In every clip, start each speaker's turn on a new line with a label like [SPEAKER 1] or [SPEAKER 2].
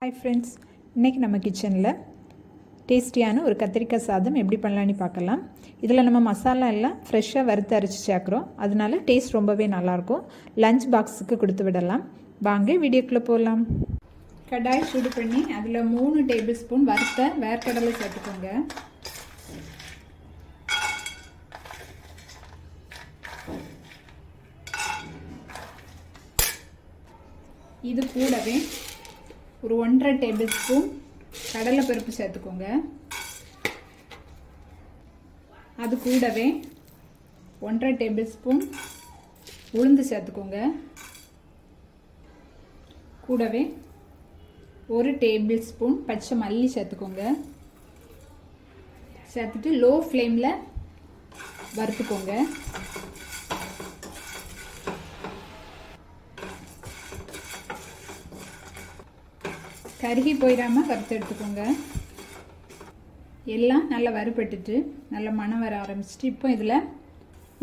[SPEAKER 1] Hi friends, இன்றைக்கி நம்ம கிச்சனில் டேஸ்டியான ஒரு கத்திரிக்காய் சாதம் எப்படி பண்ணலான்னு பார்க்கலாம். இதில் நம்ம மசாலா எல்லாம் ஃப்ரெஷ்ஷாக வறுத்து அரைச்சி சேர்க்குறோம். அதனால டேஸ்ட் ரொம்பவே நல்லாயிருக்கும். லஞ்ச் பாக்ஸுக்கு கொடுத்து விடலாம். வாங்க வீடியோக்குள்ளே போகலாம். கடாய் சூடு பண்ணி அதில் 3 டேபிள் ஸ்பூன் வறுத்த வேர்க்கடலை சேர்த்துக்கோங்க. இது கூடவே ஒரு 1.5 டேபிள் ஸ்பூன் கடலைப்பருப்பு சேர்த்துக்கோங்க. அது கூடவே 1.5 டேபிள் ஸ்பூன் உளுந்து சேர்த்துக்கோங்க. கூடவே 1 டேபிள் ஸ்பூன் பச்சை மல்லி சேர்த்துக்கோங்க. சேர்த்துட்டு லோ ஃப்ளேமில் வறுத்துக்கோங்க. கருகி போயிடாமல் வறுத்து எடுத்துக்கோங்க. எல்லாம் நல்லா வறுபட்டுட்டு நல்லா மணம் வர ஆரம்பிச்சிட்டு இப்போ இதில்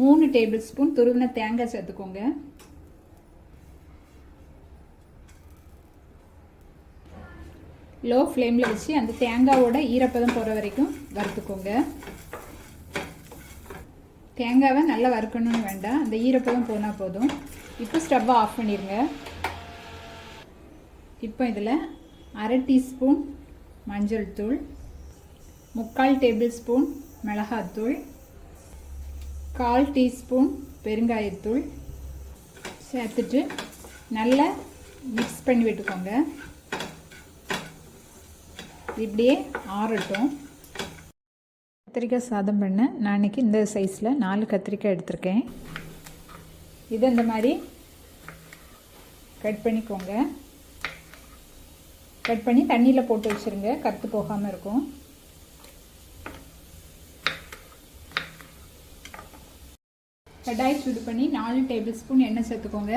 [SPEAKER 1] 3 டேபிள் ஸ்பூன் துருவின தேங்காய் சேர்த்துக்கோங்க. லோ ஃப்ளேமில் வச்சு அந்த தேங்காவோட ஈரப்பதம் போகிற வரைக்கும் வறுத்துக்கோங்க. தேங்காவை நல்லா வறுக்கணும்னு வேண்டாம், அந்த ஈரப்பதம் போனால் போதும். இப்போ ஸ்டவ்வை ஆஃப் பண்ணிடுங்க. இப்போ இதில் 1/2 டீஸ்பூன் மஞ்சள் தூள், 3/4 டேபிள் ஸ்பூன் மிளகாத்தூள், 1/4 டீஸ்பூன் பெருங்காயத்தூள் சேர்த்துட்டு நல்லா மிக்ஸ் பண்ணி விட்டுக்கோங்க. இப்படியே ஆறட்டும். கத்திரிக்காய் சாதம் பண்ண நான் இன்றைக்கி இந்த சைஸில் 4 கத்திரிக்காய் எடுத்திருக்கேன். இதை இந்த மாதிரி கட் பண்ணிக்கோங்க. கட் பண்ணி தண்ணியில் போட்டு வச்சுருங்க, கருத்து போகாமல் இருக்கும். கடாய் சூடு பண்ணி 4 டேபிள் ஸ்பூன் எண்ணெய் சேர்த்துக்கோங்க.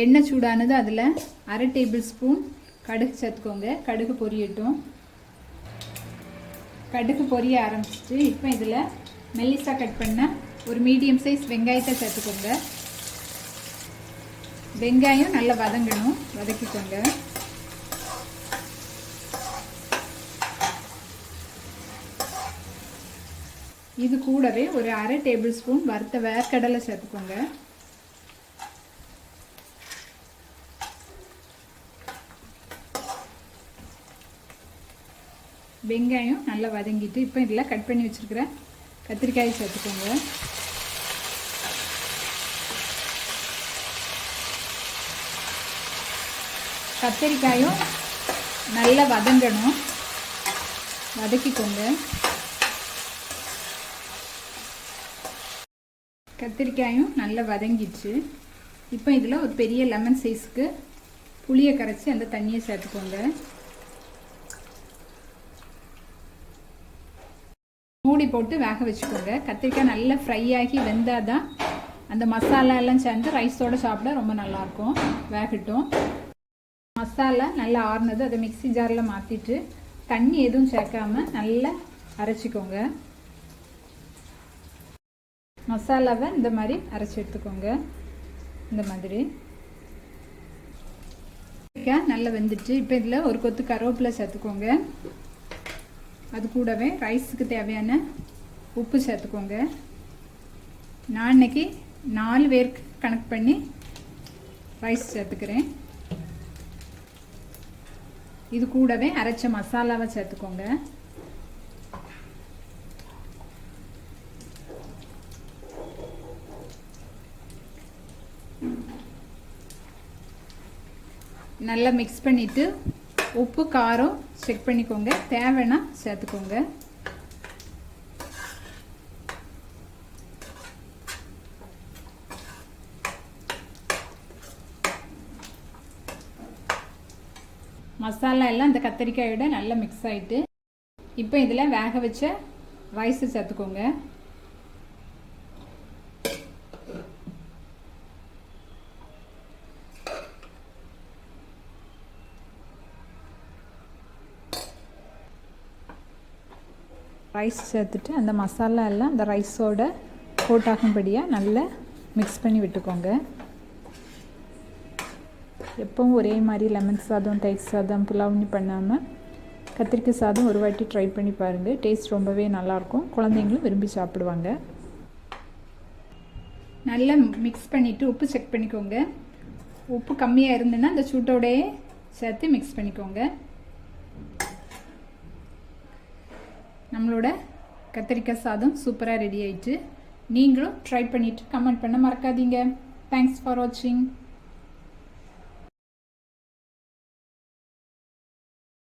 [SPEAKER 1] எண்ணெய் சூடானது அதில் 1/2 டேபிள் ஸ்பூன் கடுகு சேர்த்துக்கோங்க. கடுகு பொரியட்டும். கடுகு பொரிய ஆரம்பிச்சிட்டு இப்போ இதில் மெல்லிசாக கட் பண்ண ஒரு மீடியம் சைஸ் வெங்காயத்தை சேர்த்துக்கோங்க. வெங்காயம் நல்லா வதங்கணும், வதக்கிக்கோங்க. இது கூடவே ஒரு 1/2 டேபிள் ஸ்பூன் வறுத்த வேர்க்கடலை சேர்த்துக்கோங்க. வெங்காயம் நல்லா வதங்கிட்டு இப்போ இதில் கட் பண்ணி வச்சுருக்கிற கத்திரிக்காயை சேர்த்துக்கோங்க. கத்திரிக்காயும் நல்லா வதங்கணும், வதக்கிக்கோங்க. கத்திரிக்காயும் நல்லா வதங்கிடுச்சு. இப்போ இதில் ஒரு பெரிய லெமன் சைஸுக்கு புளியை கரைச்சி அந்த தண்ணியை சேர்த்துக்கோங்க. மூடி போட்டு வேக வச்சுக்கோங்க. கத்திரிக்காய் நல்லா ஃப்ரை ஆகி வெந்தால் தான் அந்த மசாலா எல்லாம் சேர்ந்து ரைஸோடு சாப்பிட ரொம்ப நல்லாயிருக்கும். வேகட்டும். மசாலா நல்லா ஆறுனது அதை மிக்ஸி ஜாரில் மாற்றிட்டு தண்ணி எதுவும் சேர்க்காம நல்லா அரைச்சிக்கோங்க. மசாலாவை இந்த மாதிரி அரைச்சி எடுத்துக்கோங்க. இந்த மாதிரி நல்லா வெந்துட்டு இப்போ இதில் ஒரு கொத்து கருவேப்பிலை சேர்த்துக்கோங்க. அது கூடவே ரைஸுக்கு தேவையான உப்பு சேர்த்துக்கோங்க. நான் இன்னைக்கு 4 பேருக்கு கணக்கு பண்ணி ரைஸ் சேர்த்துக்கிறேன். இது கூடவே அரைச்ச மசாலாவை சேர்த்துக்கோங்க. நல்லா மிக்ஸ் பண்ணிவிட்டு உப்பு காரம் செக் பண்ணிக்கோங்க. தேவைன்னா சேர்த்துக்கோங்க. மசாலா எல்லாம் இந்த கத்திரிக்காயோட நல்லா மிக்ஸ் ஆகிட்டு இப்போ இதில் வேக வச்ச ரைஸை சேர்த்துக்கோங்க. ரைஸ் சேர்த்துட்டு அந்த மசாலா எல்லாம் அந்த ரைஸோட கோட் ஆகும்படியாக நல்லா மிக்ஸ் பண்ணி விட்டுக்கோங்க. எப்பவும் ஒரே மாதிரி லெமன் சாதம், தயிர் சாதம், புலாவ்னு பண்ணாமல் கத்திரிக்காய் சாதம் ஒரு வாட்டி ட்ரை பண்ணி பாருங்கள். டேஸ்ட் ரொம்பவே நல்லாயிருக்கும். குழந்தைங்களும் விரும்பி சாப்பிடுவாங்க. நல்லா மிக்ஸ் பண்ணிவிட்டு உப்பு செக் பண்ணிக்கோங்க. உப்பு கம்மியாக இருந்ததுன்னா அந்த சூட்டோடையே சேர்த்து மிக்ஸ் பண்ணிக்கோங்க. நம்மளோட கத்திரிக்காய் சாதம் சூப்பராக ரெடி ஆயிடுச்சு. நீங்களும் ட்ரை பண்ணிவிட்டு கமெண்ட் பண்ண மறக்காதீங்க. தேங்க்ஸ் ஃபார் வாட்சிங்.